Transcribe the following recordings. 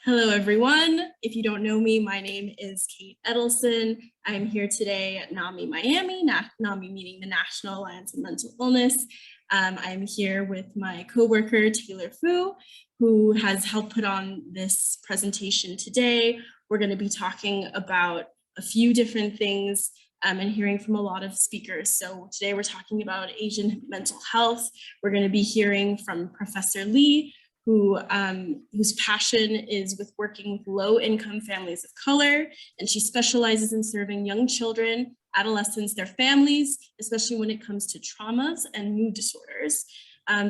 Hello, everyone. If you don't know me, my name is Kate Edelson. I'm here today at NAMI Miami, NAMI meaning the National Alliance of Mental Illness. I'm here with my coworker, Taylor Fu, who has helped put on this presentation today. We're going to be talking about a few different things and hearing from a lot of speakers. So today we're talking about Asian mental health. We're going to be hearing from Professor Lee, whose passion is with working with low-income families of color, and she specializes in serving young children, adolescents, their families, especially when it comes to traumas and mood disorders.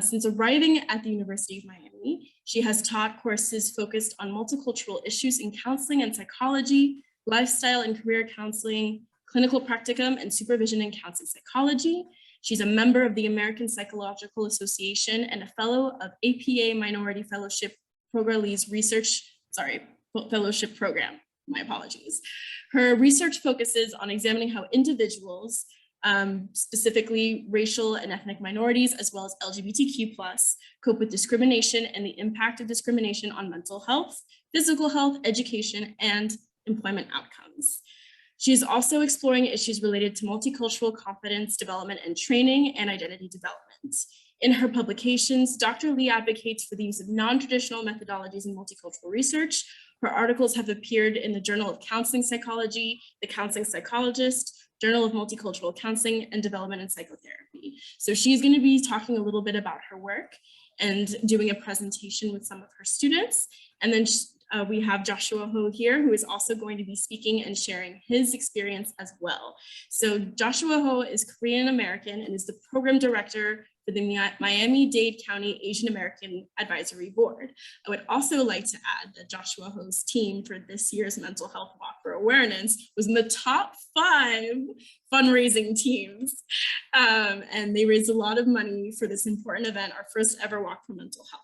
Since arriving at the University of Miami, she has taught courses focused on multicultural issues in counseling and psychology, lifestyle and career counseling, clinical practicum, and supervision in counseling psychology. She's a member of the American Psychological Association and a fellow of APA Minority Fellowship Progralee's Fellowship Program. My apologies. Her research focuses on examining how individuals, specifically racial and ethnic minorities, as well as LGBTQ+, cope with discrimination and the impact of discrimination on mental health, physical health, education, and employment outcomes. She is also exploring issues related to multicultural competence development and training and identity development. In her publications, Dr. Lee advocates for the use of non-traditional methodologies in multicultural research. Her articles have appeared in the Journal of Counseling Psychology, The Counseling Psychologist, Journal of Multicultural Counseling and Development and Psychotherapy. So she's going to be talking a little bit about her work and doing a presentation with some of her students. And then we have Joshua Ho here, who is also going to be speaking and sharing his experience as well. So Joshua Ho is Korean American and is the program director for the Miami-Dade County Asian American Advisory Board. I would also like to add that Joshua Ho's team for this year's Mental Health Walk for Awareness was in the top 5 fundraising teams. And they raised a lot of money for this important event, our first ever Walk for Mental Health.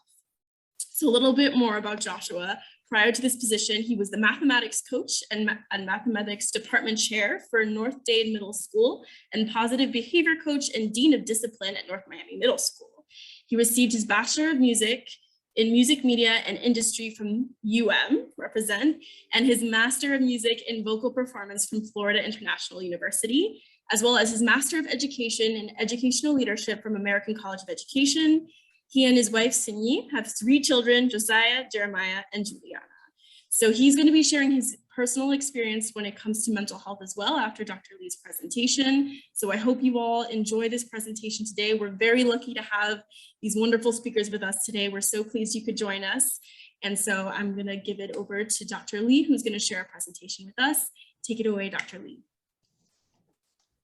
So a little bit more about Joshua. Prior to this position, he was the mathematics coach and mathematics department chair for North Dade Middle School and positive behavior coach and dean of discipline at North Miami Middle School. He received his Bachelor of Music in Music Media and Industry from represent, and his Master of Music in Vocal Performance from Florida International University, as well as his Master of Education in Educational Leadership from American College of Education. He and his wife, Sinyi, have 3 children, Josiah, Jeremiah, and Juliana. So he's going to be sharing his personal experience when it comes to mental health as well after Dr. Lee's presentation. So I hope you all enjoy this presentation today. We're very lucky to have these wonderful speakers with us today. We're so pleased you could join us. And so I'm going to give it over to Dr. Lee, who's going to share a presentation with us. Take it away, Dr. Lee.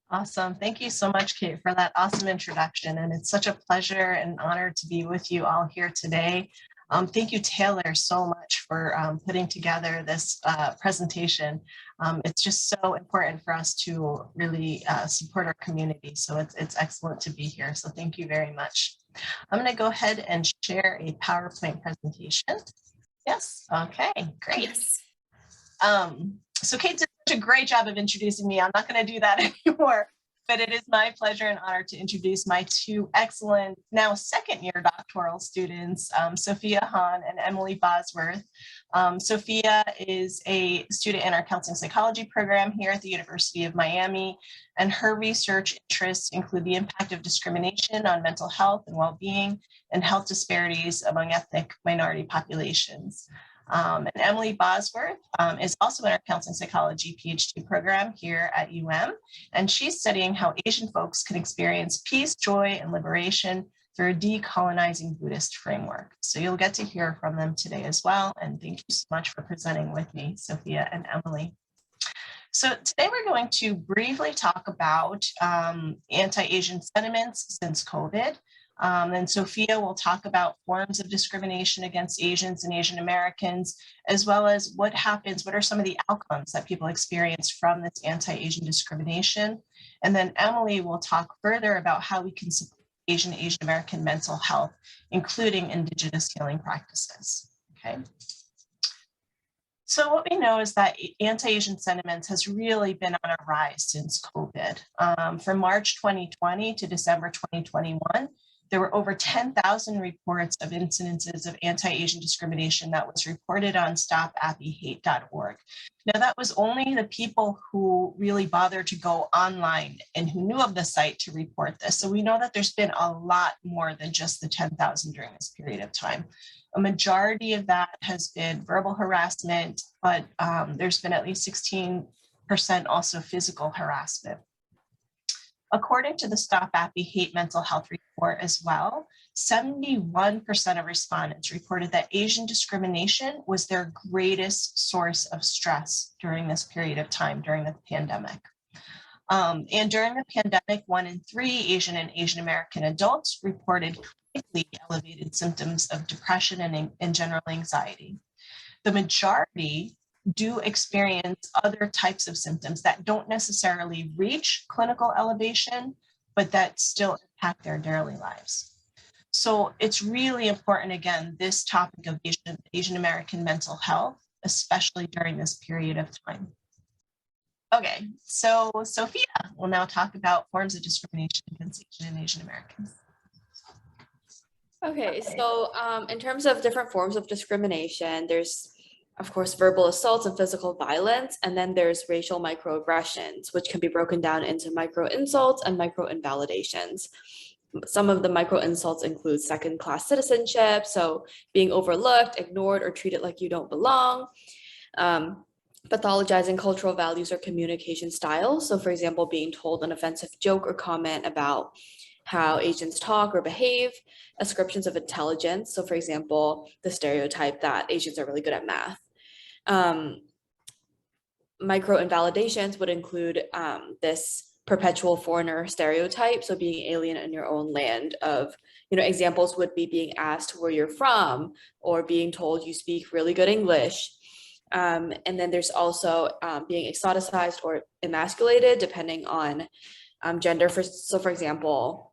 Awesome. Thank you so much, Kate, for that awesome introduction. And it's such a pleasure and honor to be with you all here today. Thank you, Taylor, so much for putting together this presentation. It's just so important for us to really support our community. So it's excellent to be here. So thank you very much. I'm going to go ahead and share a PowerPoint presentation. Yes. Okay, great. Yes. So Kate did such a great job of introducing me. I'm not going to do that anymore, but it is my pleasure and honor to introduce my 2 excellent, now second-year doctoral students, Sophia Han and Emily Bosworth. Sophia is a student in our counseling psychology program here at the University of Miami, and her research interests include the impact of discrimination on mental health and well-being and health disparities among ethnic minority populations. And Emily Bosworth is also in our counseling psychology PhD program here at and she's studying how Asian folks can experience peace, joy, and liberation through a decolonizing Buddhist framework. So you'll get to hear from them today as well. And thank you so much for presenting with me, Sophia and Emily. So today we're going to briefly talk about anti-Asian sentiments since COVID. And Sophia will talk about forms of discrimination against Asians and Asian Americans, as well as what happens, what are some of the outcomes that people experience from this anti-Asian discrimination. And then Emily will talk further about how we can support Asian American mental health, including Indigenous healing practices. Okay. So what we know is that anti-Asian sentiments has really been on a rise since COVID. From March 2020 to December 2021, There were over 10,000 reports of incidences of anti-Asian discrimination that was reported on stopappyhate.org. Now, that was only the people who really bothered to go online and who knew of the site to report this. So we know that there's been a lot more than just the 10,000 during this period of time. A majority of that has been verbal harassment, but there's been at least 16% also physical harassment. According to the Stop Appy Hate Mental Health Report as well, 71% of respondents reported that Asian discrimination was their greatest source of stress during this period of time, during the pandemic. And during the pandemic, 1 in 3 Asian and Asian American adults reported clinically elevated symptoms of depression and general anxiety. The majority do experience other types of symptoms that don't necessarily reach clinical elevation, but that still impact their daily lives. So it's really important, again, this topic of Asian American mental health, especially during this period of time. Okay, so Sophia will now talk about forms of discrimination against Asian and Asian Americans. Okay, so in terms of different forms of discrimination, there's of course, verbal assaults and physical violence, and then there's racial microaggressions, which can be broken down into micro insults and micro invalidations. Some of the micro insults include second-class citizenship, so being overlooked, ignored, or treated like you don't belong. Pathologizing cultural values or communication styles. So for example, being told an offensive joke or comment about how Asians talk or behave. Ascriptions of intelligence. So for example, the stereotype that Asians are really good at math. Micro invalidations would include this perpetual foreigner stereotype. So being alien in your own land of, examples would be being asked where you're from or being told you speak really good English. And then there's also being exoticized or emasculated depending on gender. So for example,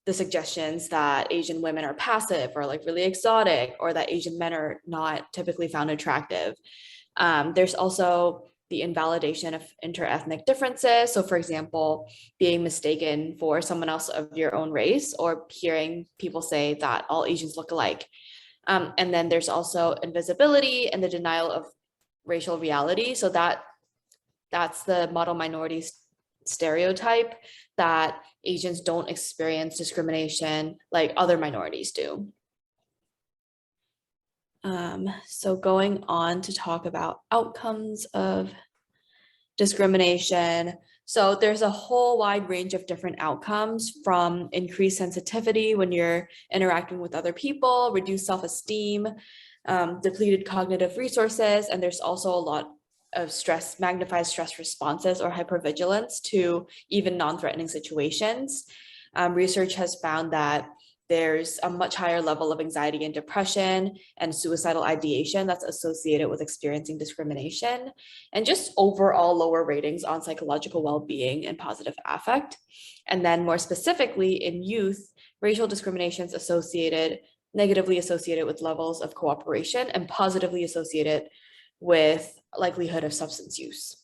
the suggestions that Asian women are passive or like really exotic, or that Asian men are not typically found attractive. There's also the invalidation of interethnic differences. So for example, being mistaken for someone else of your own race, or hearing people say that all Asians look alike. And then there's also invisibility and the denial of racial reality. So that's the model minority stereotype that Asians don't experience discrimination like other minorities do. So going on to talk about outcomes of discrimination. So there's a whole wide range of different outcomes, from increased sensitivity when you're interacting with other people, reduced self-esteem, depleted cognitive resources, and there's also a lot of magnified stress responses or hypervigilance to even non-threatening situations. Research has found that there's a much higher level of anxiety and depression and suicidal ideation that's associated with experiencing discrimination, and just overall lower ratings on psychological well-being and positive affect. And then more specifically in youth, racial discrimination is negatively associated with levels of cooperation and positively associated with likelihood of substance use.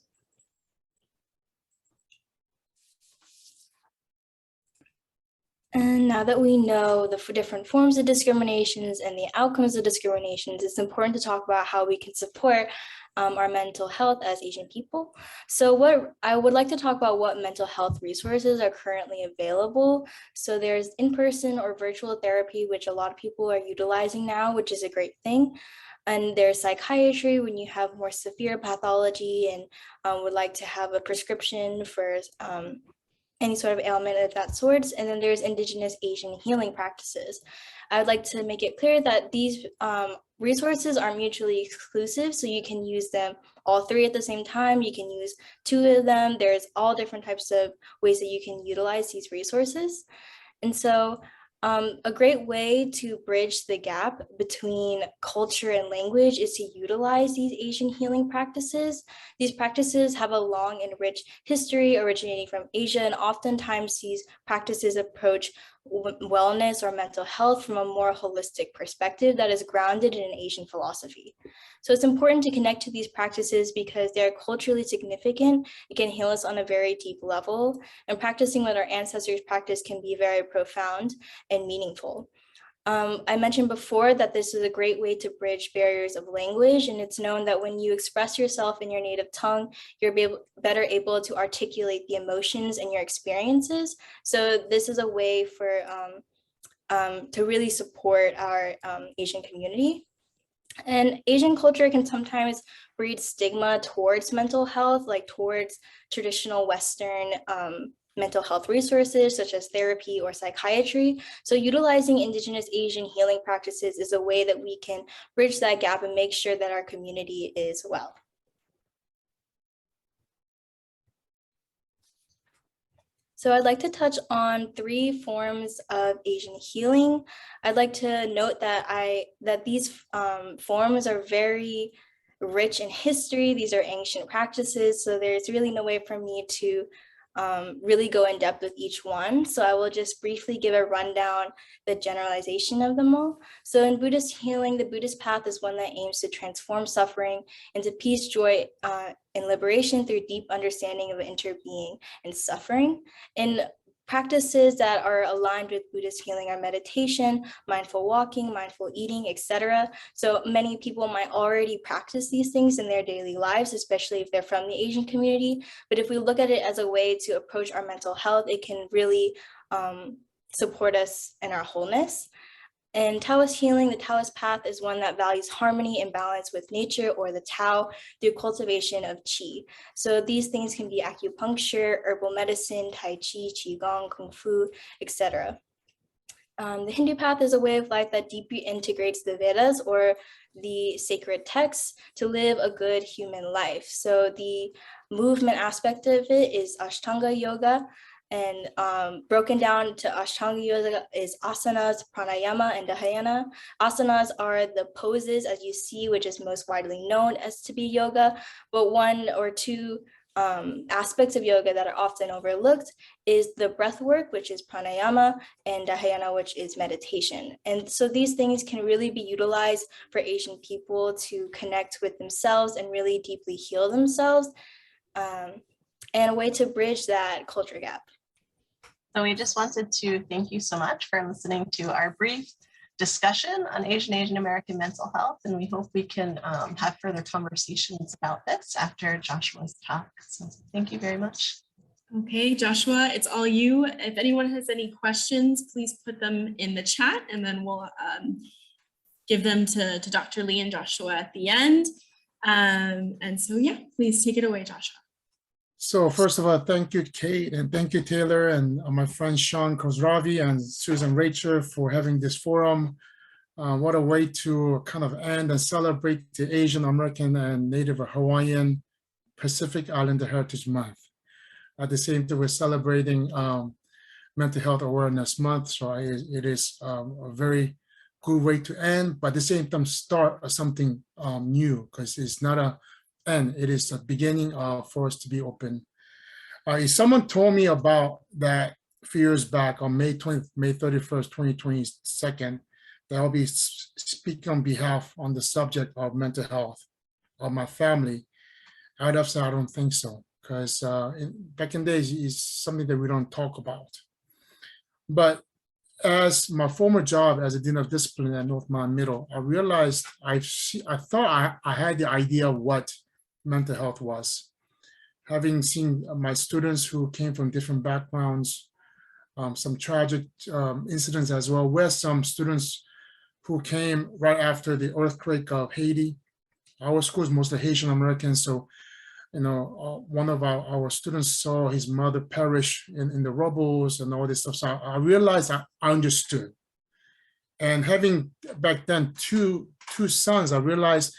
And now that we know the different forms of discriminations and the outcomes of discriminations, it's important to talk about how we can support our mental health as Asian people. So I would like to talk about what mental health resources are currently available. So there's in-person or virtual therapy, which a lot of people are utilizing now, which is a great thing. And there's psychiatry when you have more severe pathology and would like to have a prescription for any sort of ailment of that sort. And then there's Indigenous Asian healing practices. I would like to make it clear that these resources are mutually exclusive, so you can use them all three at the same time. You can use two of them. There's all different types of ways that you can utilize these resources. And so a great way to bridge the gap between culture and language is to utilize these Asian healing practices. These practices have a long and rich history originating from Asia, and oftentimes these practices approach wellness or mental health from a more holistic perspective that is grounded in Asian philosophy. So it's important to connect to these practices because they're culturally significant. It can heal us on a very deep level, and practicing what our ancestors practiced can be very profound and meaningful. I mentioned before that this is a great way to bridge barriers of language, and it's known that when you express yourself in your native tongue, you're better able to articulate the emotions and your experiences. So this is a way for to really support our Asian community. And Asian culture can sometimes breed stigma towards mental health, like towards traditional Western mental health resources such as therapy or psychiatry. So utilizing Indigenous Asian healing practices is a way that we can bridge that gap and make sure that our community is well. So I'd like to touch on 3 forms of Asian healing. I'd like to note that these forms are very rich in history. These are ancient practices, so there's really no way for me to really go in depth with each one. So I will just briefly give a rundown, the generalization of them all. So in Buddhist healing, the Buddhist path is one that aims to transform suffering into peace, joy, and liberation through deep understanding of interbeing and suffering. And practices that are aligned with Buddhist healing are meditation, mindful walking, mindful eating, etc. So many people might already practice these things in their daily lives, especially if they're from the Asian community. But if we look at it as a way to approach our mental health, it can really support us in our wholeness. In Taoist healing, the Taoist path is one that values harmony and balance with nature, or the Tao, through cultivation of qi. So these things can be acupuncture, herbal medicine, tai chi, qigong, kung fu, etc. The Hindu path is a way of life that deeply integrates the Vedas, or the sacred texts, to live a good human life. So the movement aspect of it is Ashtanga yoga. And broken down to Ashtanga yoga is asanas, pranayama, and dhyana. Asanas are the poses, as you see, which is most widely known as to be yoga. But 1 or 2 aspects of yoga that are often overlooked is the breath work, which is pranayama, and dhyana, which is meditation. And so these things can really be utilized for Asian people to connect with themselves and really deeply heal themselves, and a way to bridge that culture gap. So we just wanted to thank you so much for listening to our brief discussion on Asian American mental health, and we hope we can have further conversations about this after Joshua's talk. So thank you very much. Okay, Joshua, it's all you. If anyone has any questions, please put them in the chat, and then we'll give them to Dr. Lee and Joshua at the end. And so, yeah, please take it away, Joshua. So first of all, thank you, Kate, and thank you, Taylor, and my friend Sean Khosravi and Susan Rachel for having this forum. What a way to kind of end and celebrate the Asian American and Native Hawaiian Pacific Islander Heritage Month. At the same time, we're celebrating Mental Health Awareness Month, so it is a very good way to end, but at the same time start something new, because it's not a end, it is a beginning for us to be open. If someone told me about that a few years back on May 31st, 2022, that I'll be speaking on behalf on the subject of mental health of my family, I'd have said I don't think so, because back in the days, it's something that we don't talk about. But as my former job as a dean of discipline at North Mountain Middle, I realized I thought I had the idea of what mental health was. Having seen my students who came from different backgrounds, some tragic incidents as well, where some students who came right after the earthquake of Haiti. Our school is mostly Haitian Americans, so one of our students saw his mother perish in the rubbles and all this stuff. So I realized I understood. And having back then two sons, I realized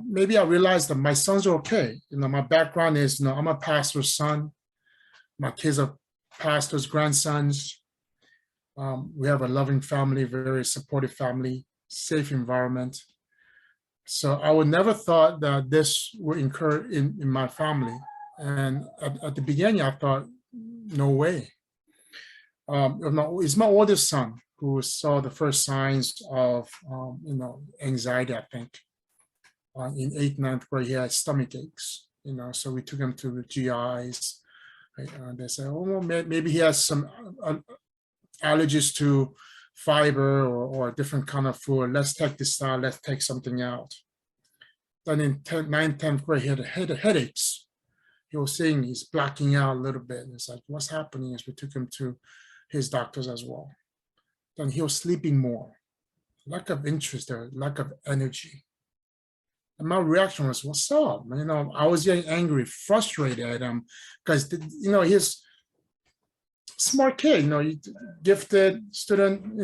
maybe I realized that my sons are okay. My background is, I'm a pastor's son. My kids are pastors' grandsons. We have a loving family, very supportive family, safe environment. So I would never thought that this would occur in my family. And at the beginning, I thought, no way. It's my oldest son who saw the first signs of, anxiety, I think. in 8th, 9th grade, he had stomach aches, so we took him to the GIs. Right? They said, oh, well, maybe he has some allergies to fiber or a different kind of food. Let's take this out, let's take something out. Then in 9th, 10th grade, he had headaches. He was saying he's blacking out a little bit. It's like, what's happening? As we took him to his doctors as well. Then he was sleeping more. Lack of interest there, lack of energy. And my reaction was, what's up? I was getting angry, frustrated at him because, he's a smart kid, gifted student,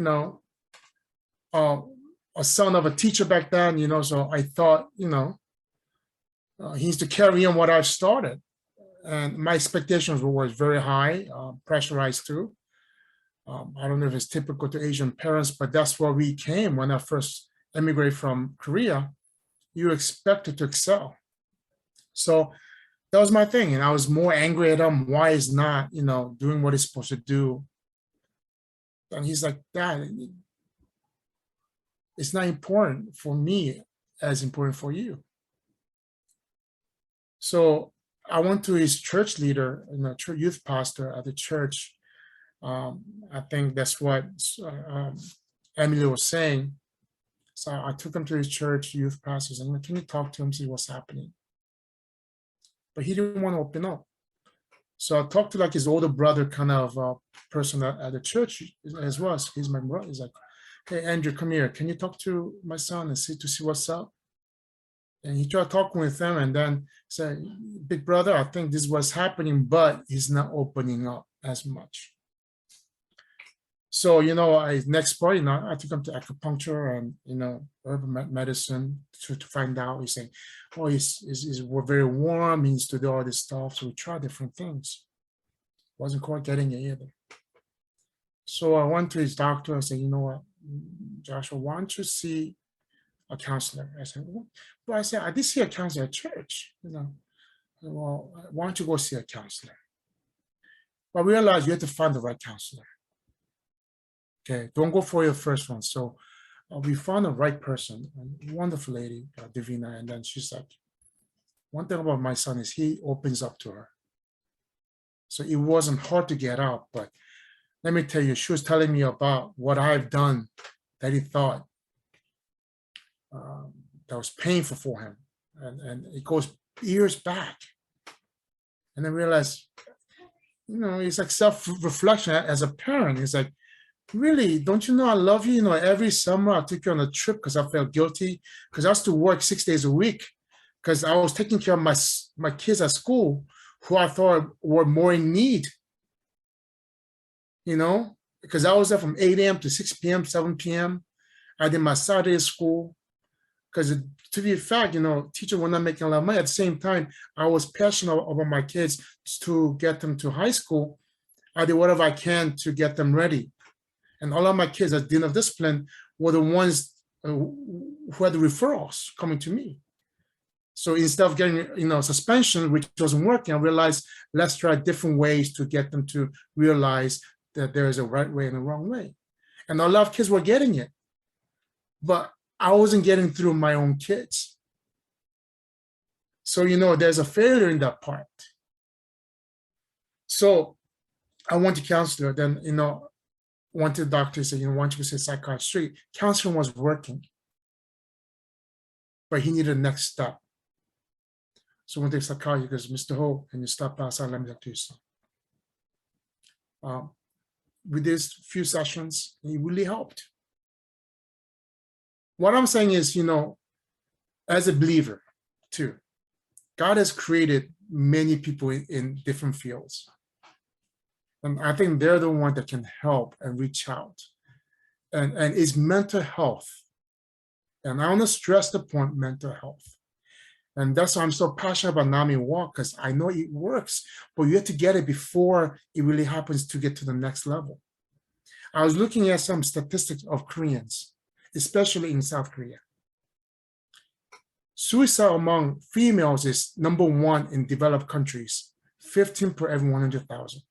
a son of a teacher back then, so I thought, he's to carry on what I've started. And my expectations were very high, pressurized too. I don't know if it's typical to Asian parents, but that's where we came when I first immigrated from Korea. You expected to excel. So that was my thing. And I was more angry at him. Why is not, doing what he's supposed to do? And he's like, Dad, it's not important for me as important for you. So I went to his church leader, youth pastor at the church. I think that's what Emily was saying. So I took him to his church youth pastors and can you talk to him, see what's happening? But he didn't want to open up. So I talked to like his older brother kind of person at the church as well. So he's my brother. He's like, hey, Andrew, come here. Can you talk to my son and see what's up? And he tried talking with them and then said, big brother, I think this was happening, but he's not opening up as much. So, next part, I took him to acupuncture and, herbal medicine to find out. He's saying, oh, he's very warm. He needs to do all this stuff. So we tried different things. Wasn't quite getting it either. So I went to his doctor. I said, you know what, Joshua, why don't you see a counselor? I said, well, I said, I did see a counselor at church, Well, why don't you go see a counselor? But I realized you have to find the right counselor. Okay, don't go for your first one. So we found the right person, a wonderful lady, Divina, and then she's like, one thing about my son is he opens up to her. So it wasn't hard to get out, but let me tell you, she was telling me about what I've done that he thought that was painful for him. And it goes years back. And I realized, it's like self-reflection as a parent. It's like, really, don't you know I love you? Every summer I took you on a trip because I felt guilty because I used to work 6 days a week because I was taking care of my kids at school who I thought were more in need, because I was there from 8 a.m. to 6 p.m., 7 p.m. I did my Saturday school because to be fact, teacher were not making a lot of money. At the same time, I was passionate about my kids to get them to high school. I did whatever I can to get them ready. And all of my kids at Dean of Discipline were the ones who had the referrals coming to me. So instead of getting, suspension, which wasn't working, I realized let's try different ways to get them to realize that there is a right way and a wrong way. And a lot of kids were getting it, but I wasn't getting through my own kids. So, there's a failure in that part. So I went to counselor, then, went to the doctor, said, why don't you say psychiatry? Counseling was working, but he needed a next step. So when they psychiatrist goes, Mr. Ho, can you step outside? Let me talk to you son. We did a few sessions, and it really helped. What I'm saying is, as a believer too, God has created many people in different fields. And I think they're the one that can help and reach out. And it's mental health. And I want to stress the point, mental health. And that's why I'm so passionate about NAMI Walk, because I know it works, but you have to get it before it really happens to get to the next level. I was looking at some statistics of Koreans, especially in South Korea. Suicide among females is #1 in developed countries, 15 per every 100,000.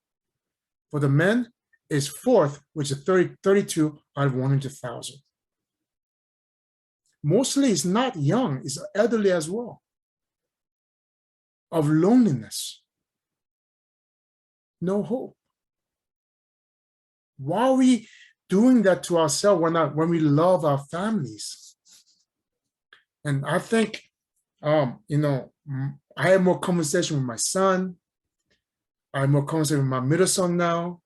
For the men, is 4th, which is 32 out of 100,000. mostly it's not young, it's elderly as well, of loneliness, no hope. Why are we doing that to ourselves when we love our families? And I think, you know, I have more conversation with my son. I have more conversation with my middle son now.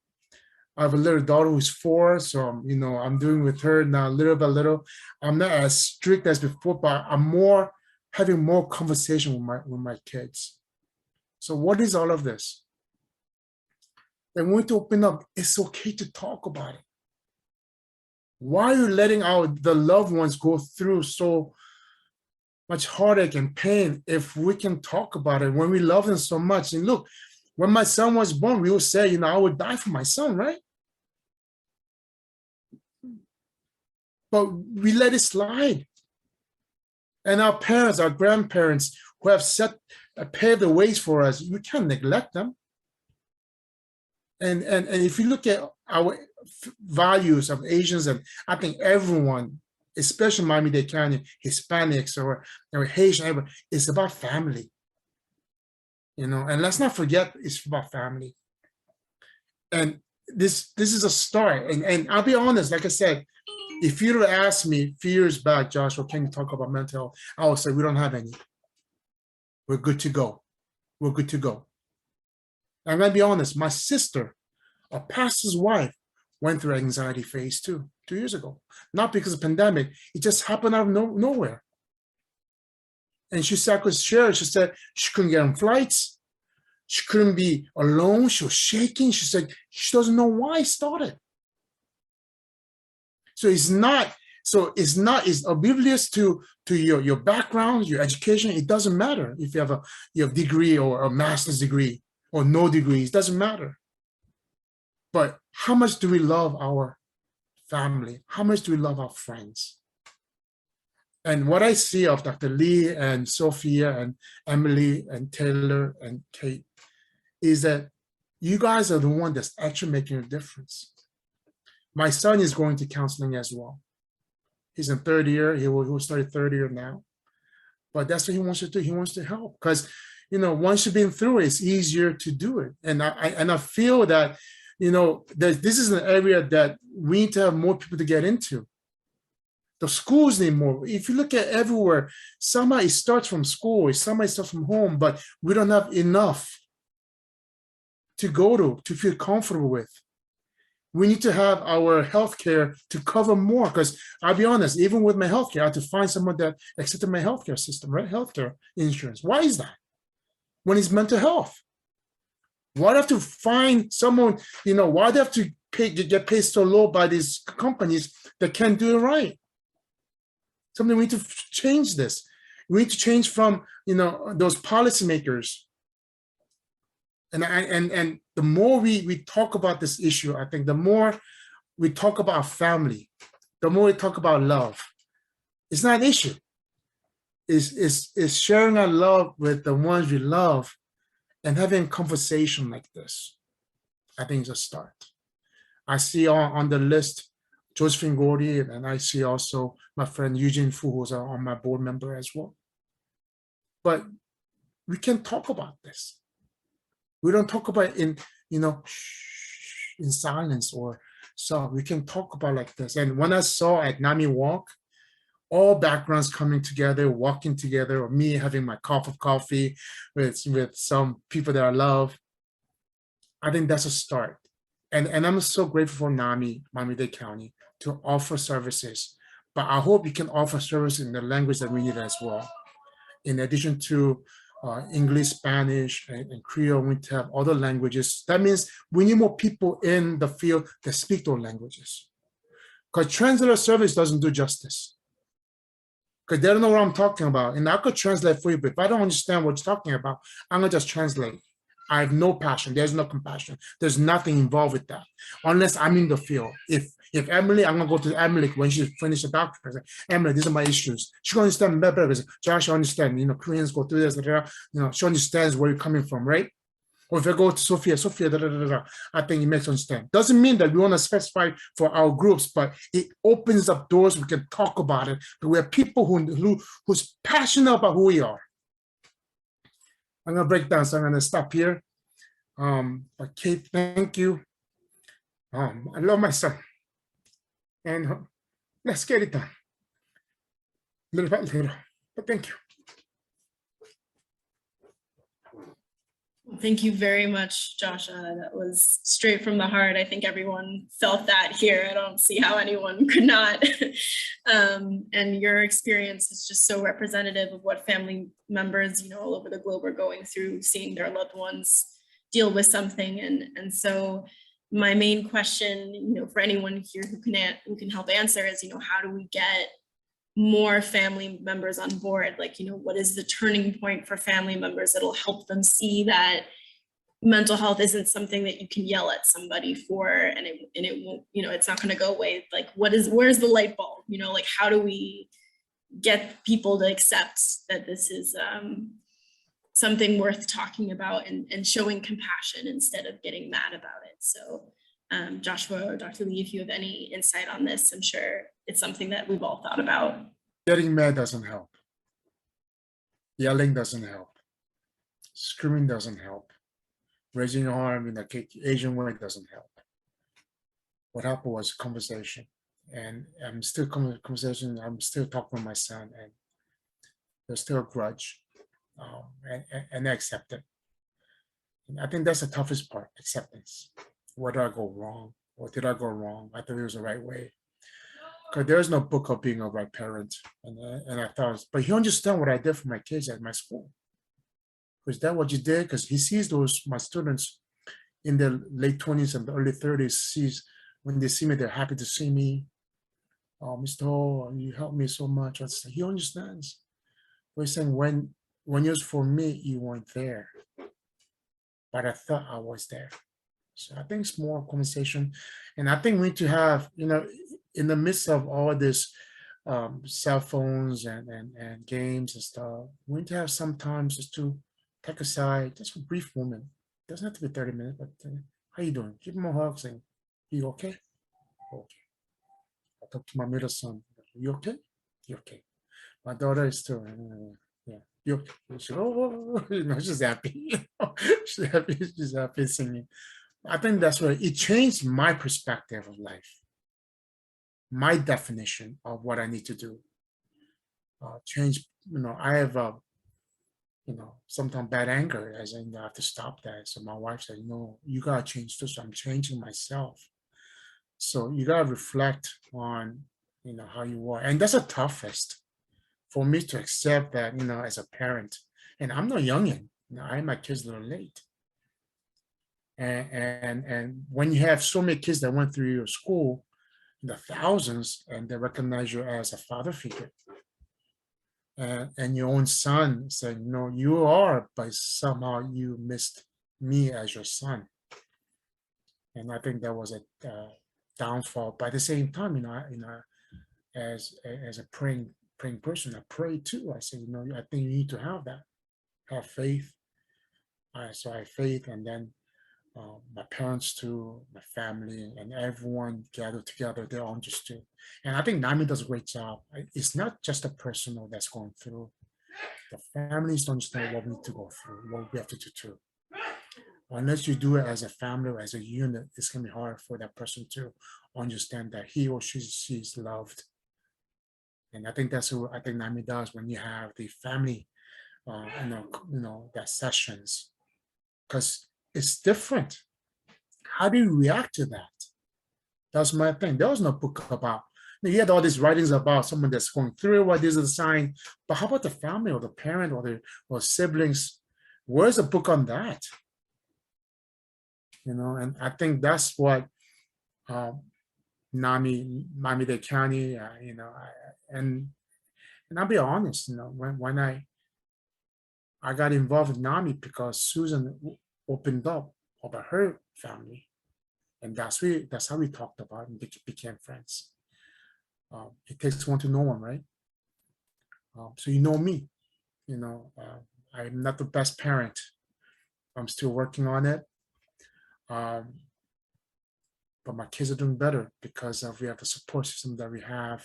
I have a little daughter who's 4, so you know, I'm doing with her now little by little. I'm not as strict as before, but I'm more having more conversation with my kids. So what is all of this? They want to open up. It's okay to talk about it. Why are you letting the loved ones go through so much heartache and pain if we can talk about it when we love them so much? And look, when my son was born, we would say, you know, I would die for my son, right? But we let it slide. And our parents, our grandparents who have paved the ways for us, we can't neglect them. And if you look at our values of Asians, and I think everyone, especially Miami-Dade County, Hispanics or Haitian, it's about family. You know, and let's not forget it's about family. And this is a start. And I'll be honest, like I said, if you'd have asked me a few years back, Joshua, can you talk about mental health? I would say we don't have any. We're good to go. We're good to go. I'm gonna be honest, my sister, a pastor's wife, went through an anxiety phase too, 2 years ago. Not because of the pandemic, it just happened out of nowhere. And she said, she said she couldn't get on flights. She couldn't be alone. She was shaking. She said she doesn't know why it started. So it's oblivious to your background, your education. It doesn't matter if you have a degree or a master's degree or no degrees, it doesn't matter. But how much do we love our family? How much do we love our friends? And what I see of Dr. Lee and Sophia and Emily and Taylor and Kate is that you guys are the one that's actually making a difference. My son is going to counseling as well. He's in 3rd year. He will start 3rd year now. But that's what he wants to do. He wants to help because, you know, once you've been through it, it's easier to do it. And I feel that, you know, that this is an area that we need to have more people to get into. The schools need more. If you look at everywhere, somehow it starts from school, somehow it starts from home, but we don't have enough to go to feel comfortable with. We need to have our healthcare to cover more, because I'll be honest, even with my healthcare, I had to find someone that accepted my healthcare system, right? Healthcare insurance. Why is that? When it's mental health. Why do I have to find someone, you know, why do I have to get paid so low by these companies that can't do it right? Something we need to change this. We need to change from, you know, those policymakers. And the more we talk about this issue, I think the more we talk about our family, the more we talk about love. It's not an issue. It's sharing our love with the ones we love and having a conversation like this. I think it's a start. I see on the list Josephine Gordy, and I see also my friend Eugene Fu, who's on my board member as well. But we can talk about this. We don't talk about it in, you know, in silence or so. We can talk about like this. And when I saw at NAMI Walk, all backgrounds coming together, walking together, or me having my cup of coffee with some people that I love, I think that's a start. And I'm so grateful for NAMI, Miami-Dade County, to offer services. But I hope you can offer services in the language that we need as well. In addition to English, Spanish, and Creole, we need to have other languages. That means we need more people in the field that speak those languages. Because translator service doesn't do justice. Because they don't know what I'm talking about. And I could translate for you, but if I don't understand what you're talking about, I'm gonna just translate. I have no passion, there's no compassion. There's nothing involved with that, unless I'm in the field. If Emily, I'm gonna go to Emily when she finished the doctor. I say, Emily, these are my issues. She can understand better because Josh understands, you know, Koreans go through this, you know, she understands where you're coming from, right? Or if I go to Sophia, da, da, da, da, da, I think it makes understand. Doesn't mean that we want to specify for our groups, but it opens up doors. We can talk about it. But we're people who's passionate about who we are. I'm gonna break down, so I'm gonna stop here. But Kate, thank you. I love my son, and let's get it done. Little by little, but thank you. Thank you very much, Joshua. That was straight from the heart. I think everyone felt that here. I don't see how anyone could not. And your experience is just so representative of what family members, all over the globe are going through, seeing their loved ones deal with something. And so my main question, for anyone here who can help answer is, how do we get more family members on board? Like, what is the turning point for family members that'll help them see that mental health isn't something that you can yell at somebody for and it won't, it's not going to go away. Like, where's the light bulb? Like, how do we get people to accept that this is something worth talking about and showing compassion instead of getting mad about it? So Joshua or Dr. Lee, if you have any insight on this, I'm sure it's something that we've all thought about. Getting mad doesn't help. Yelling doesn't help. Screaming doesn't help. Raising your arm in the Asian way doesn't help. What happened was conversation. And I'm still conversation. I'm still talking with my son, and there's still a grudge, and I accept it. And I think that's the toughest part, acceptance. Where did I go wrong? Or did I go wrong? I thought it was the right way. Because there's no book of being a right parent. And I thought, but he understands what I did for my kids at my school. Was that what you did? Because he sees my students in their late 20s and the early 30s, when they see me, they're happy to see me. Oh, Mr. Ho, you helped me so much. He understands. But he's saying, when it was for me, you weren't there. But I thought I was there. So I think it's more conversation. And I think we need to have, in the midst of all this cell phones and games and stuff, we need to have some time just to take aside, just a brief moment. It doesn't have to be 30 minutes, but how you doing? Give him a hug, saying, you okay? Okay. I talk to my middle son, you okay? You okay? My daughter is still, yeah. You okay? She, she's happy. She's happy. She's happy singing. I think that's where it changed my perspective of life, my definition of what I need to do. Change, I have, sometimes bad anger, as in I have to stop that. So my wife said, no, you gotta change too. So I'm changing myself. So you gotta reflect on, how you are, and that's the toughest for me to accept that, as a parent. And I'm not youngin'. I had my kids a little late. And when you have so many kids that went through your school in the thousands, and they recognize you as a father figure, and your own son said, no, you are, but somehow you missed me as your son. And I think that was a downfall. But at the same time, as a praying person, I pray too. I say, I think you need to have faith. So I have faith, and then my parents too, my family, and everyone gathered together. They all understood. And I think NAMI does a great job. It's not just a personal that's going through. The families understand what we need to go through, what we have to do too. Unless you do it as a family or as a unit, it's going to be hard for that person to understand that he or she's loved. And I think that's what I think NAMI does when you have the family, that sessions, because it's different. How do you react to that? That's my thing. There was no book about, you had all these writings about someone that's going through what is a sign, but how about the family or the parent or siblings? Where's a book on that? And I think that's what Miami-Dade County, and I'll be honest, when I got involved with NAMI because Susan opened up about her family, and that's how we talked about and became friends. It takes one to know one, right? So me, I'm not the best parent, I'm still working on it. But my kids are doing better because we have the support system that we have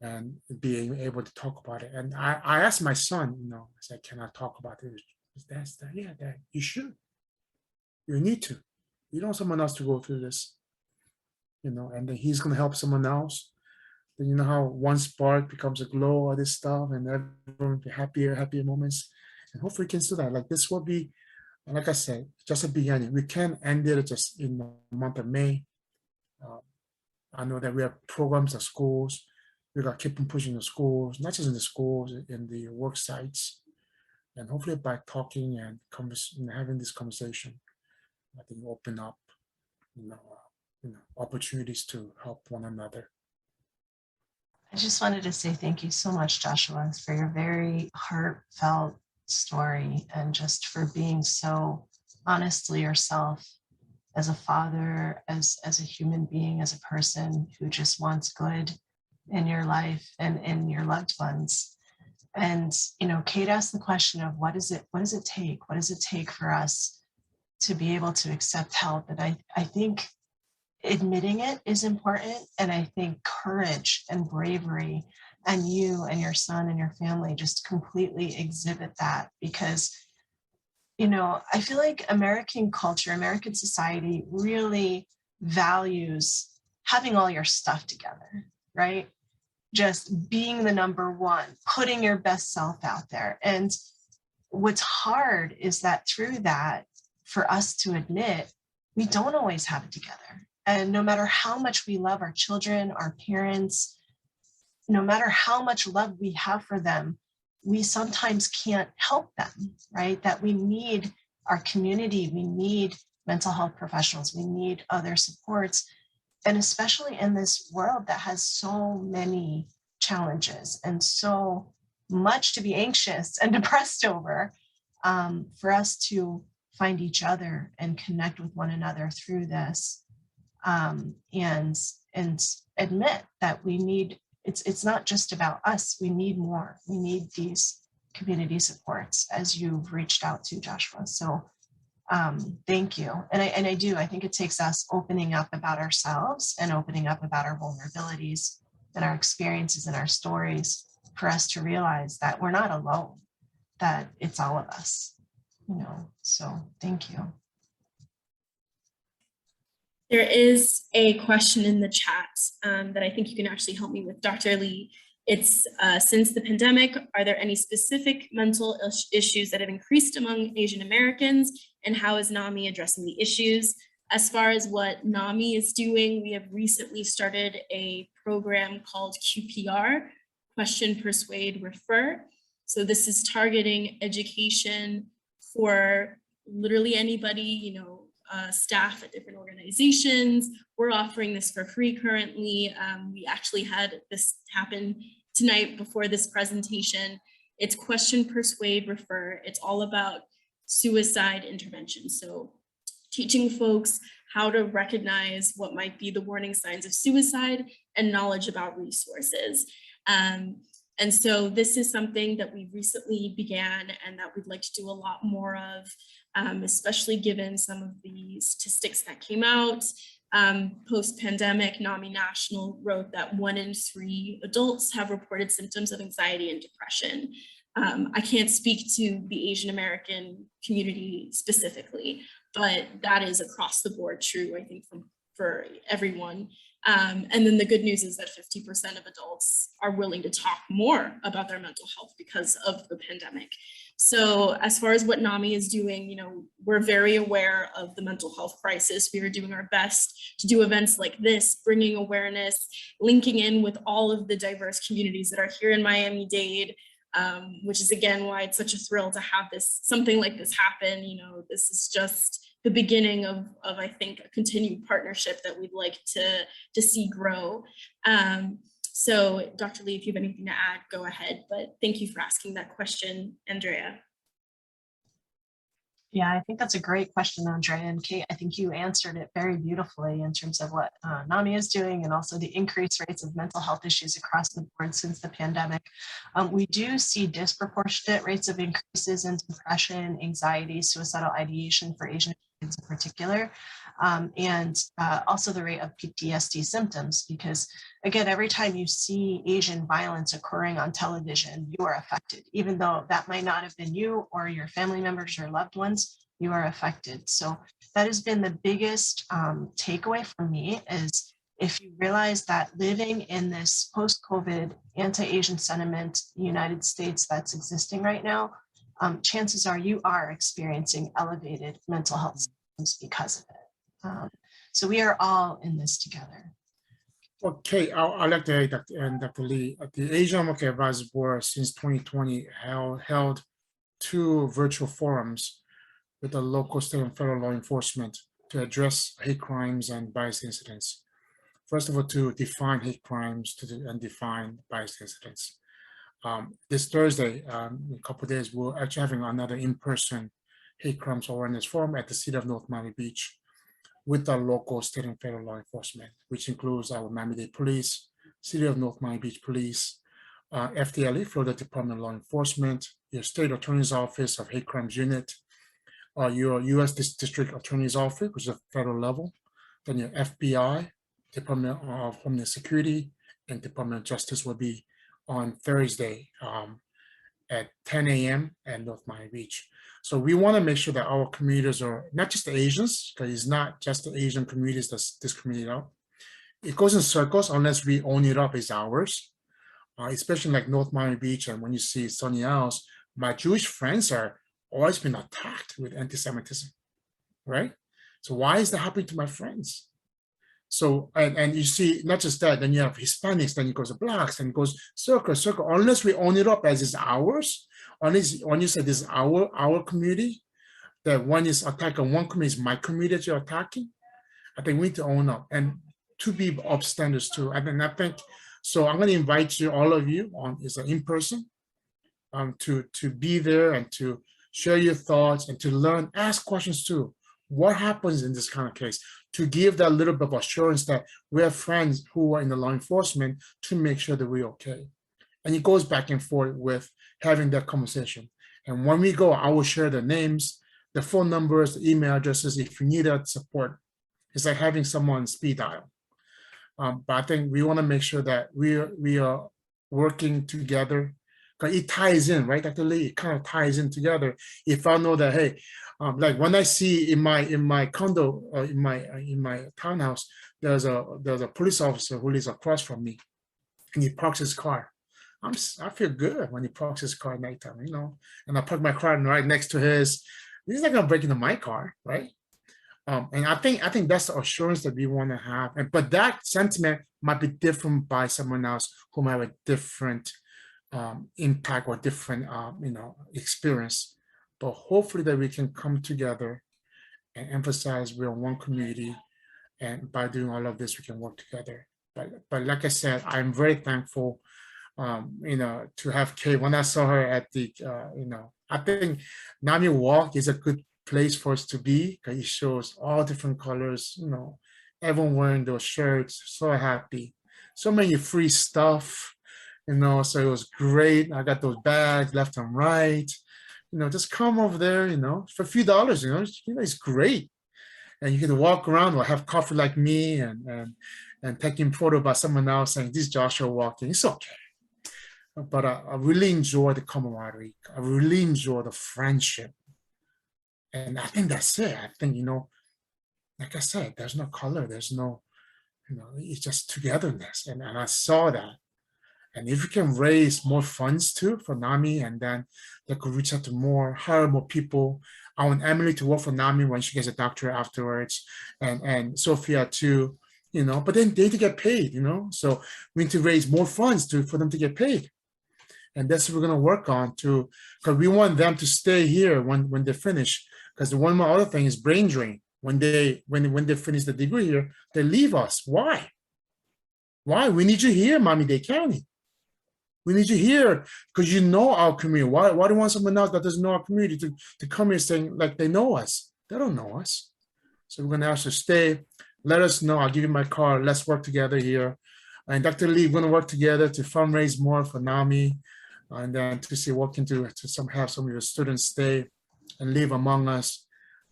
and being able to talk about it. And I asked my son, I said, can I talk about it? That's that. Yeah, Dad, you should. You need to. You don't want someone else to go through this, and then he's going to help someone else. Then you know how one spark becomes a glow, all this stuff, and everyone will be happier moments. And hopefully we can do that. Like this will be, like I said, just a beginning. We can't end it just in the month of May. I know that we have programs at schools. We got to keep on pushing the schools, not just in the schools, in the work sites. And hopefully by talking and having this conversation, I think open up, opportunities to help one another. I just wanted to say thank you so much, Joshua, for your very heartfelt story and just for being so honestly yourself as a father, as a human being, as a person who just wants good in your life and in your loved ones. And, Kate asked the question of what does it take? What does it take for us to be able to accept help? And I think admitting it is important. And I think courage and bravery, and you and your son and your family just completely exhibit that, because I feel like American culture, American society really values having all your stuff together, right? Just being the number one, putting your best self out there. And what's hard is that through that, for us to admit, we don't always have it together. And no matter how much we love our children, our parents, no matter how much love we have for them, we sometimes can't help them, right? That we need our community, we need mental health professionals, we need other supports. And especially in this world that has so many challenges and so much to be anxious and depressed over, for us to find each other and connect with one another through this, and admit that we need, it's not just about us, we need more. We need these community supports, as you've reached out to, Joshua. So thank you. And I think it takes us opening up about ourselves and opening up about our vulnerabilities and our experiences and our stories for us to realize that we're not alone, that it's all of us, so thank you. There is a question in the chat that I think you can actually help me with, Dr. Lee. It's since the pandemic, are there any specific mental issues that have increased among Asian Americans, and how is NAMI addressing the issues? As far as what NAMI is doing, we have recently started a program called QPR, Question, Persuade, Refer. So this is targeting education for literally anybody, staff at different organizations. We're offering this for free currently. We actually had this happen tonight before this presentation. It's Question, Persuade, Refer. It's all about suicide intervention. So teaching folks how to recognize what might be the warning signs of suicide and knowledge about resources. And so this is something that we recently began and that we'd like to do a lot more of, especially given some of the statistics that came out. Post-pandemic, NAMI National wrote that 1 in 3 adults have reported symptoms of anxiety and depression. I can't speak to the Asian American community specifically, but that is across the board true, I think, for everyone. And then the good news is that 50% of adults are willing to talk more about their mental health because of the pandemic. So as far as what NAMI is doing, we're very aware of the mental health crisis. We are doing our best to do events like this, bringing awareness, linking in with all of the diverse communities that are here in Miami-Dade, which is again why it's such a thrill to have something like this happen. This is just the beginning of I think, a continued partnership that we'd like to see grow. So Dr. Lee, if you have anything to add, go ahead, but thank you for asking that question, Andrea. Yeah, I think that's a great question, Andrea. And Kate, I think you answered it very beautifully in terms of what NAMI is doing and also the increased rates of mental health issues across the board since the pandemic. We do see disproportionate rates of increases in depression, anxiety, suicidal ideation for Asian kids in particular, and also the rate of PTSD symptoms, because again, every time you see Asian violence occurring on television, you are affected, even though that might not have been you or your family members or loved ones, you are affected. So that has been the biggest takeaway for me, is if you realize that living in this post-COVID anti-Asian sentiment United States that's existing right now, chances are you are experiencing elevated mental health symptoms because of it. So we are all in this together. Okay, I'd like to add, Dr. Lee, the Asian American Advisory Board since 2020 held 2 virtual forums with the local, state, and federal law enforcement to address hate crimes and bias incidents. First of all, to define hate crimes and define bias incidents. This Thursday, in a couple of days, we're actually having another in-person hate crimes awareness forum at the city of North Miami Beach with our local, state, and federal law enforcement, which includes our Miami-Dade Police, City of North Miami Beach Police, FDLE, Florida Department of Law Enforcement, your State Attorney's Office of Hate Crimes Unit, your U.S. District Attorney's Office, which is a federal level, then your FBI, Department of Homeland Security, and Department of Justice will be on Thursday at 10 a.m. at North Miami Beach. So we want to make sure that our commuters are not just the Asians, because it's not just the Asian communities that's discriminated out. It goes in circles unless we own it up as ours, especially like North Miami Beach. And when you see Sunny Isles, my Jewish friends are always been attacked with anti-Semitism, right? So why is that happening to my friends? So, and you see, not just that, then you have Hispanics, then it goes to blacks, and it goes circle, unless we own it up as it's ours, unless when you say this is our community, that one is attacking one community is my community that you're attacking, I think we need to own up and to be upstanders too. And I think, so I'm going to invite you, all of you, on is an in-person, to be there and to share your thoughts and to learn, ask questions too. What happens in this kind of case? To give that little bit of assurance that we have friends who are in the law enforcement to make sure that we're okay. And it goes back and forth with having that conversation. And when we go, I will share the names, the phone numbers, the email addresses, if you need that support. It's like having someone speed dial. But I think we want to make sure that we are working together, because it ties in, right, Dr. Lee? It kind of ties in together. If I know that, hey, like when I see in my condo, in my townhouse, there's a police officer who lives across from me, and he parks his car. I feel good when he parks his car at nighttime, you know. And I park my car right next to his. He's not gonna break into my car, right? And I think that's the assurance that we want to have. But that sentiment might be different by someone else who might have a different impact or different experience. But hopefully that we can come together and emphasize we're one community, and by doing all of this we can work together. But like I said, I'm very thankful to have Kay. When I saw her at the I think NAMI Walk is a good place for us to be, because it shows all different colors, everyone wearing those shirts, so happy, so many free stuff, so it was great. I got those bags left and right. Just come over there, for a few dollars, it's great. And you can walk around or have coffee like me and taking photo by someone else saying, this is Joshua walking. It's okay. But I really enjoy the camaraderie. I really enjoy the friendship. And I think that's it. I think, like I said, there's no color. There's no, it's just togetherness. And I saw that. And if we can raise more funds too for NAMI, and then they could reach out to hire more people. I want Emily to work for NAMI when she gets a doctorate afterwards, and Sophia too, but then they need to get paid, so we need to raise more funds for them to get paid. And that's what we're going to work on too, because we want them to stay here when they finish. Because the one more other thing is brain drain. When they finish the degree here, they leave us. Why? We need you here, Miami-Dade County. We need you here because you know our community. Why do you want someone else that doesn't know our community to come here saying like they know us? They don't know us. So we're going to ask you to stay. Let us know. I'll give you my card. Let's work together here. And Dr. Lee, we're going to work together to fundraise more for NAMI and then to see what we can do to have some of your students stay and live among us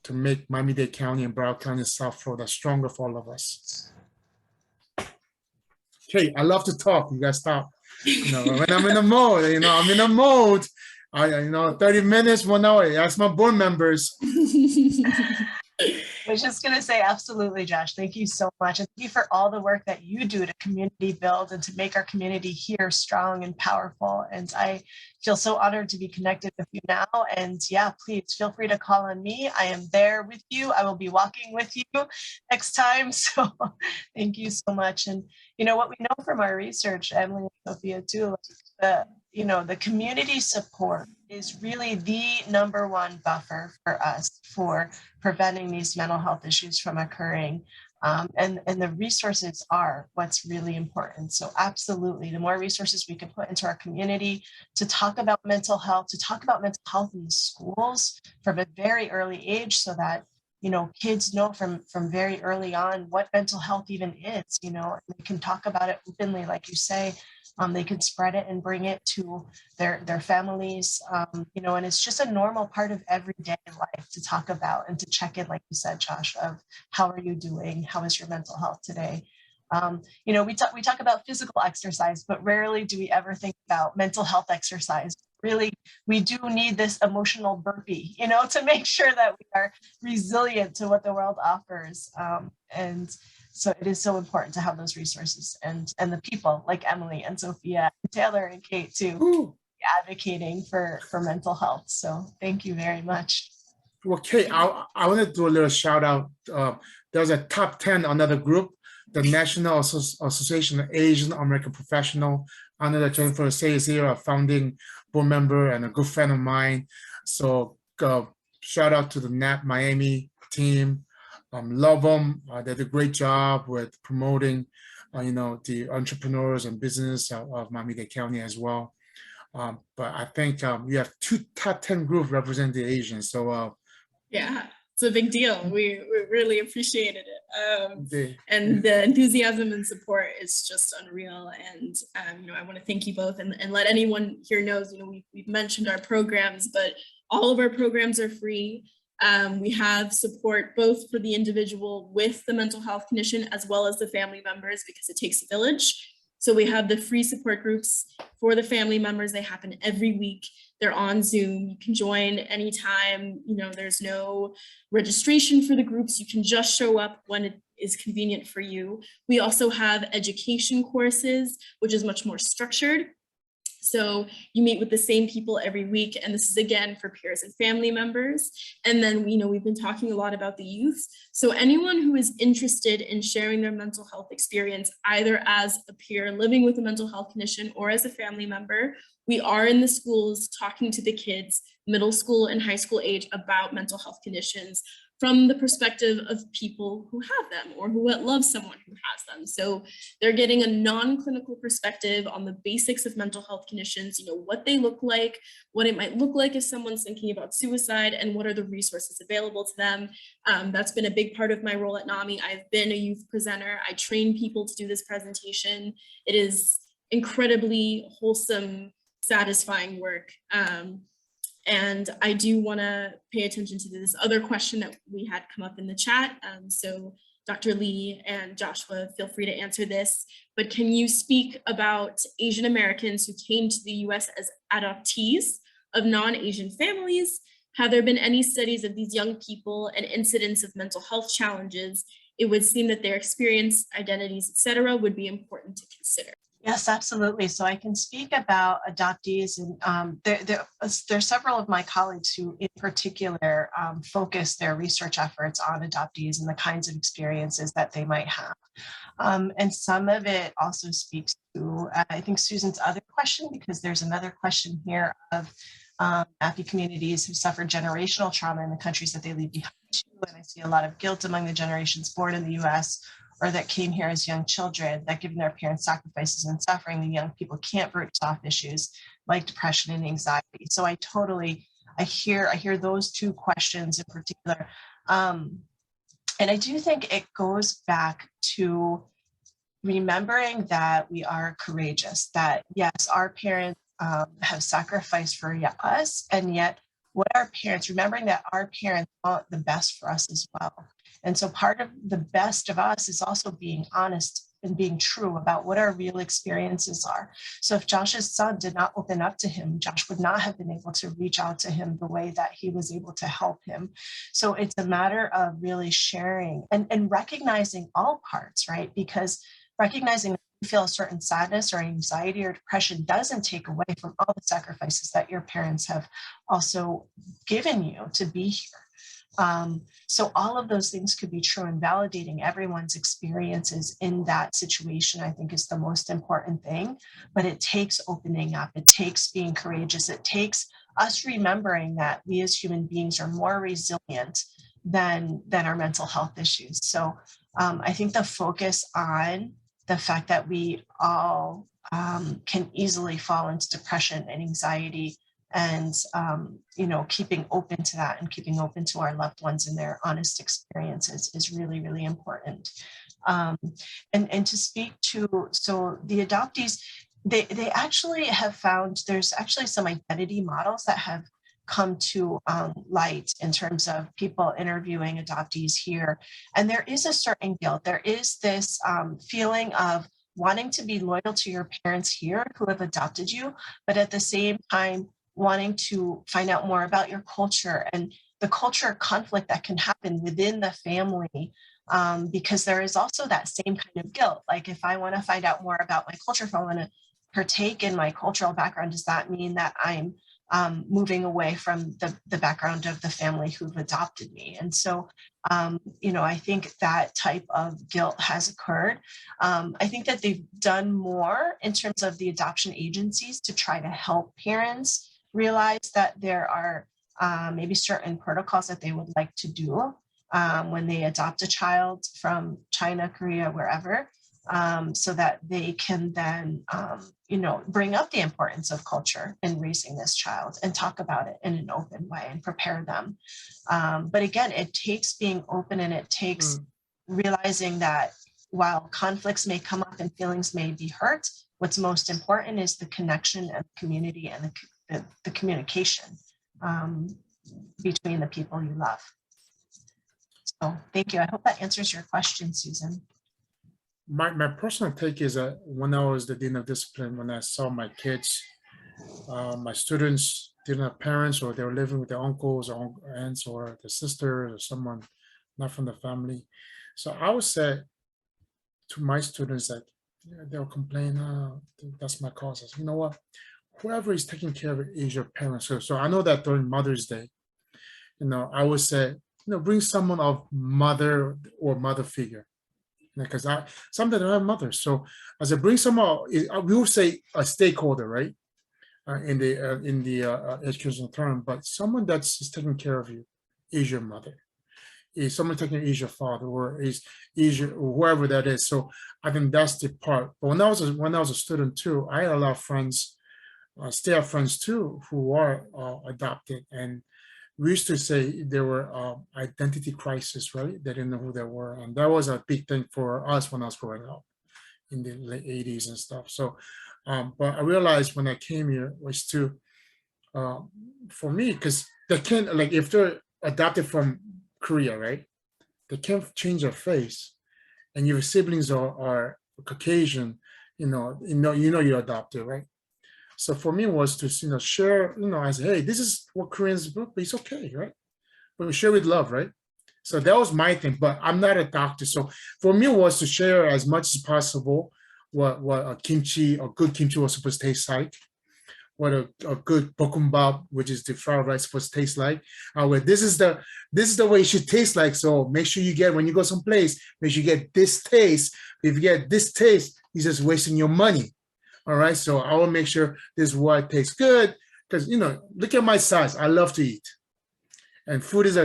to make Miami-Dade County and Broward County, South Florida stronger for all of us. Okay, I love to talk. You guys stop. When I'm in a mode, I'm in a mode. 30 minutes, 1 hour. Ask my board members. I was just going to say, absolutely, Josh. Thank you so much. And thank you for all the work that you do to community build and to make our community here strong and powerful. And I feel so honored to be connected with you now. And yeah, please feel free to call on me. I am there with you. I will be walking with you next time. So thank you so much. And what we know from our research, Emily and Sophia too, the community support is really the #1 buffer for us for preventing these mental health issues from occurring. And the resources are what's really important. So absolutely, the more resources we can put into our community to talk about mental health, in the schools from a very early age so that kids know from very early on what mental health even is, and they can talk about it openly, like you say. They can spread it and bring it to their families, and it's just a normal part of everyday life to talk about and to check in, like you said, Josh, of how are you doing? How is your mental health today? We talk about physical exercise, but rarely do we ever think about mental health exercise. Really, we do need this emotional burpee, to make sure that we are resilient to what the world offers. And so it is so important to have those resources and the people like Emily and Sophia, and Taylor and Kate too, advocating for mental health. So thank you very much. Well, Kate, I want to do a little shout out. There's a top 10 another group, the National Association of Asian American Professional. I know that Jennifer Say is here, a founding board member and a good friend of mine. So shout out to the NAP Miami team. Love them. They did a great job with promoting, the entrepreneurs and business of Miami-Dade County as well. But I think you have 2 top 10 groups representing the Asians. So yeah, it's a big deal. We really appreciated it. And the enthusiasm and support is just unreal. And I want to thank you both and let anyone here knows, we've mentioned our programs, but all of our programs are free. We have support both for the individual with the mental health condition as well as the family members, because it takes a village. So we have the free support groups for the family members. They happen every week. They're on Zoom. You can join anytime. There's no registration for the groups. You can just show up when it is convenient for you. We also have education courses, which is much more structured. So you meet with the same people every week, and this is again for peers and family members. And then we've been talking a lot about the youth. So anyone who is interested in sharing their mental health experience, either as a peer living with a mental health condition or as a family member, we are in the schools talking to the kids, middle school and high school age, about mental health conditions from the perspective of people who have them or who love someone who has them. So they're getting a non-clinical perspective on the basics of mental health conditions, what they look like, what it might look like if someone's thinking about suicide, and what are the resources available to them. That's been a big part of my role at NAMI. I've been a youth presenter. I train people to do this presentation. It is incredibly wholesome, satisfying work. And I do want to pay attention to this other question that we had come up in the chat. So Dr. Lee and Joshua, feel free to answer this, but can you speak about Asian Americans who came to the US as adoptees of non-Asian families? Have there been any studies of these young people and incidents of mental health challenges? It would seem that their experience, identities, etc., would be important to consider. Yes, absolutely. So I can speak about adoptees, and there are several of my colleagues who in particular focus their research efforts on adoptees and the kinds of experiences that they might have. And some of it also speaks to, I think, Susan's other question, because there's another question here of happy communities who suffered generational trauma in the countries that they leave behind too. And I see a lot of guilt among the generations born in the US or that came here as young children, that given their parents' sacrifices and suffering, the young people can't broach off issues like depression and anxiety. So I hear those two questions in particular. And I do think it goes back to remembering that we are courageous, that yes, our parents have sacrificed for us, and yet remembering that our parents want the best for us as well. And so part of the best of us is also being honest and being true about what our real experiences are. So if Josh's son did not open up to him, Josh would not have been able to reach out to him the way that he was able to help him. So it's a matter of really sharing and recognizing all parts, right? Because recognizing that you feel a certain sadness or anxiety or depression doesn't take away from all the sacrifices that your parents have also given you to be here. So all of those things could be true, and validating everyone's experiences in that situation, I think, is the most important thing. But it takes opening up. It takes being courageous. It takes us remembering that we as human beings are more resilient than our mental health issues. So I think the focus on the fact that we all can easily fall into depression and anxiety, and keeping open to that and keeping open to our loved ones and their honest experiences is really, really important. And to speak to, so the adoptees, they actually have found there's actually some identity models that have come to light in terms of people interviewing adoptees here. And there is a certain guilt. There is this feeling of wanting to be loyal to your parents here who have adopted you, but at the same time, wanting to find out more about your culture and the culture conflict that can happen within the family, because there is also that same kind of guilt. Like, if I want to find out more about my culture, if I want to partake in my cultural background, does that mean that I'm moving away from the background of the family who've adopted me? And so, I think that type of guilt has occurred. I think that they've done more in terms of the adoption agencies to try to help parents realize that there are maybe certain protocols that they would like to do when they adopt a child from China, Korea, wherever, so that they can then, bring up the importance of culture in raising this child and talk about it in an open way and prepare them. But again, it takes being open, and it takes realizing that while conflicts may come up and feelings may be hurt, what's most important is the connection and community and the communication between the people you love. So thank you. I hope that answers your question, Susan. My personal take is that when I was the dean of discipline, when I saw my kids, my students didn't have parents, or they were living with their uncles or aunts or their sisters or someone not from the family. So I would say to my students that they'll complain, that's my cause. I said, you know what? Whoever is taking care of it is your parents. So I know that during Mother's Day, I would say, bring someone of mother or mother figure, because some that don't have mothers. So as I bring someone, we will say a stakeholder, right? In the educational term, but someone that's taking care of you is your mother. Is someone taking care of your father, or is your, whoever that is. So I think that's the part. But when I was a student too, I had a lot of friends, stay-at friends too, who are adopted, and we used to say there were identity crisis, right? They didn't know who they were, and that was a big thing for us when I was growing up in the late 80s and stuff. So, but I realized when I came here was to, for me, because they can't, like, if they're adopted from Korea, right? They can't change their face, and your siblings are Caucasian, you're adopted, right? So for me was to share, I say, hey, this is what Koreans do, but it's okay, right? But we share with love, right? So that was my thing. But I'm not a doctor, so for me was to share as much as possible what a good kimchi was supposed to taste like, what a good bokkeumbap, which is the fried rice, supposed to taste like. Where this is the way it should taste like. So make sure you get, when you go someplace, make sure you get this taste. If you get this taste, you're just wasting your money. All right, so I will make sure this what tastes good, because look at my size. I love to eat, And food is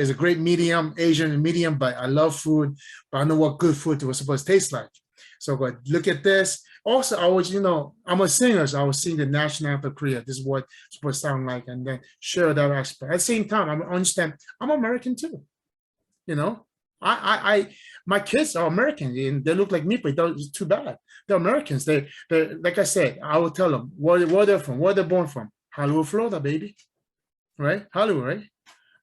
a great medium, Asian medium, but I love food, but I know what good food was supposed to taste like. So go look at this. Also, I was, I'm a singer, so I was singing the national anthem of Korea. This is what it's supposed to sound like, and then share that aspect. At the same time, I understand I'm American too. My kids are American and they look like me, but it's too bad. They're Americans. They're like I said, I will tell them where they're from, where they're born from. Hollywood, Florida, baby. Right? Hollywood, right?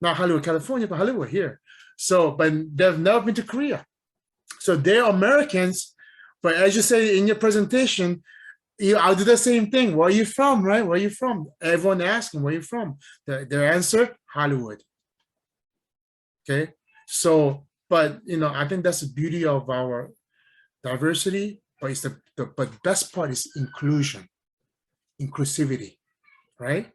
Not Hollywood, California, but Hollywood here. So, but they've never been to Korea. So they're Americans, but as you say in your presentation, I'll do the same thing. Where are you from, right? Where are you from? Everyone asking, where are you from? Their answer, Hollywood. Okay? So, but, I think that's the beauty of our diversity, but it's but best part is inclusivity, right?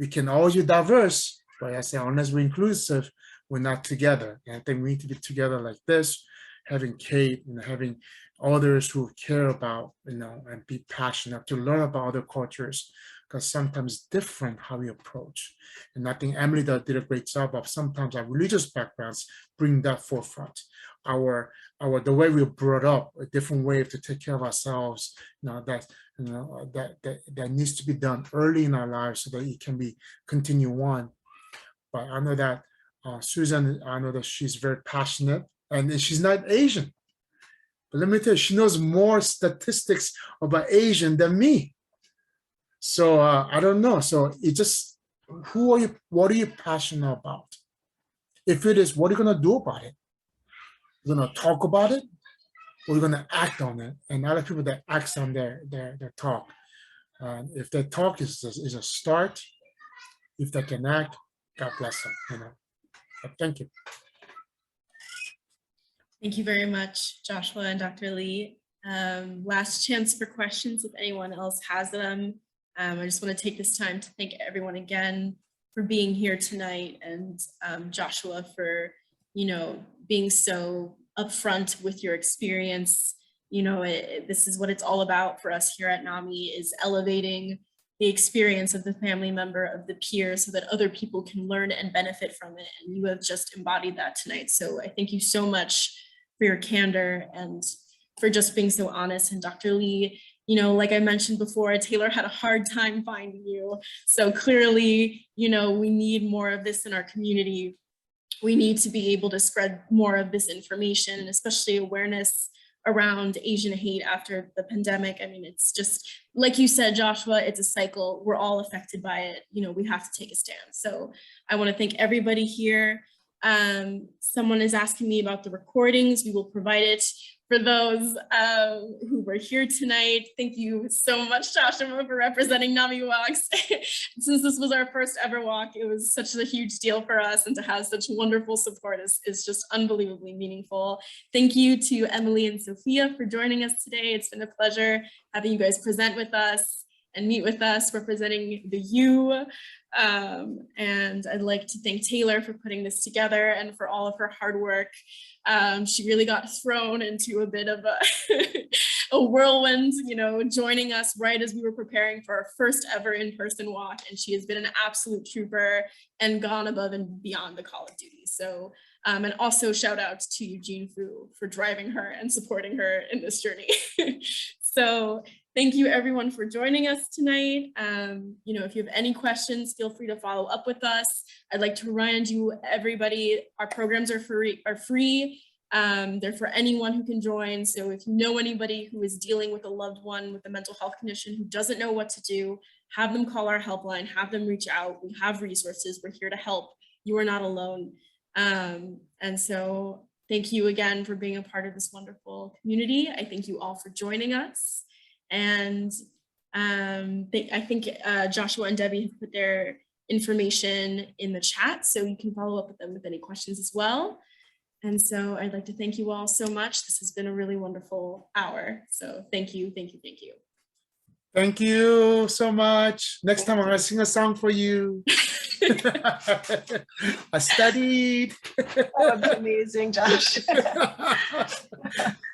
We can always be diverse, but I say, unless we're inclusive, we're not together. And I think we need to be together like this, having Kate and having others who care about, and be passionate to learn about other cultures, because sometimes it's different how we approach. And I think Emily did a great job of sometimes our religious backgrounds bring that forefront. The way we were brought up, a different way to take care of ourselves, that needs to be done early in our lives so that it can be continue on. But I know that Susan, I know that she's very passionate, and she's not Asian. But let me tell you, she knows more statistics about Asian than me. So I don't know. So it just, what are you passionate about? If it is, what are you going to do about it? You're going to talk about it, or you're going to act on it? And other people that act on their talk. If their talk is a start, if they can act, God bless them. But thank you. Thank you very much, Joshua and Dr. Lee. Last chance for questions if anyone else has them. I just want to take this time to thank everyone again for being here tonight, and Joshua for, being so upfront with your experience. This is what it's all about for us here at NAMI, is elevating the experience of the family member, of the peer, so that other people can learn and benefit from it. And you have just embodied that tonight. So I thank you so much for your candor and for just being so honest. And Dr. Lee, like I mentioned before, Taylor had a hard time finding you. So clearly, we need more of this in our community. We need to be able to spread more of this information, and especially awareness around Asian hate after the pandemic. I mean, it's just, like you said, Joshua, it's a cycle. We're all affected by it. We have to take a stand. So I want to thank everybody here. Someone is asking me about the recordings. We will provide it for those who were here tonight. Thank you so much, Joshua, for representing NAMI Walks. Since this was our first ever walk, it was such a huge deal for us, and to have such wonderful support is just unbelievably meaningful. Thank you to Emily and Sophia for joining us today. It's been a pleasure having you guys present with us and meet with us, representing the U. And I'd like to thank Taylor for putting this together and for all of her hard work. She really got thrown into a bit of a whirlwind, joining us right as we were preparing for our first ever in-person walk. And she has been an absolute trooper and gone above and beyond the call of duty. So, and also shout out to Eugene Fu for driving her and supporting her in this journey. So thank you everyone for joining us tonight. If you have any questions, feel free to follow up with us. I'd like to remind you, everybody, our programs are free. They're for anyone who can join. So if you know anybody who is dealing with a loved one with a mental health condition who doesn't know what to do, have them call our helpline, have them reach out. We have resources. We're here to help. You are not alone. And so thank you again for being a part of this wonderful community. I thank you all for joining us. And I think Joshua and Debbie have put their information in the chat, so you can follow up with them with any questions as well. And so I'd like to thank you all so much. This has been a really wonderful hour. So thank you, thank you, thank you. Thank you so much. Next time I'm gonna sing a song for you. I studied. That would be amazing, Josh.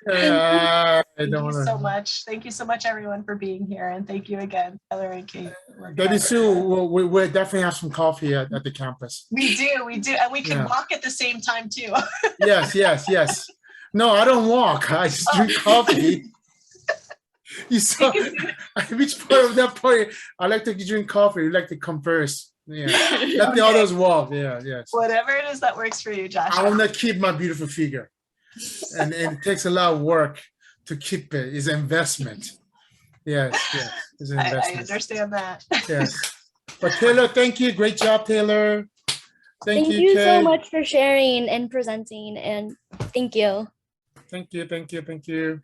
I Thank don't you wanna- so much. Thank you so much, everyone, for being here. And thank you again, Heather and Kate. Debbie Sue, we'll definitely have some coffee at the campus. We do. And we can Yeah. walk at the same time too. Yes. No, I don't walk. I just drink coffee. You saw at which part of that point I like to drink coffee. We like to converse. Yeah. Let the Okay. others walk. Yeah, yes. Whatever it is that works for you, Josh. I want to keep my beautiful figure. And it takes a lot of work to keep it. It's an investment. Yes. It's an I investment. understand that. Yes. But Taylor, thank you. Great job, Taylor. Thank you so Kay. much for sharing and presenting, and thank you. Thank you.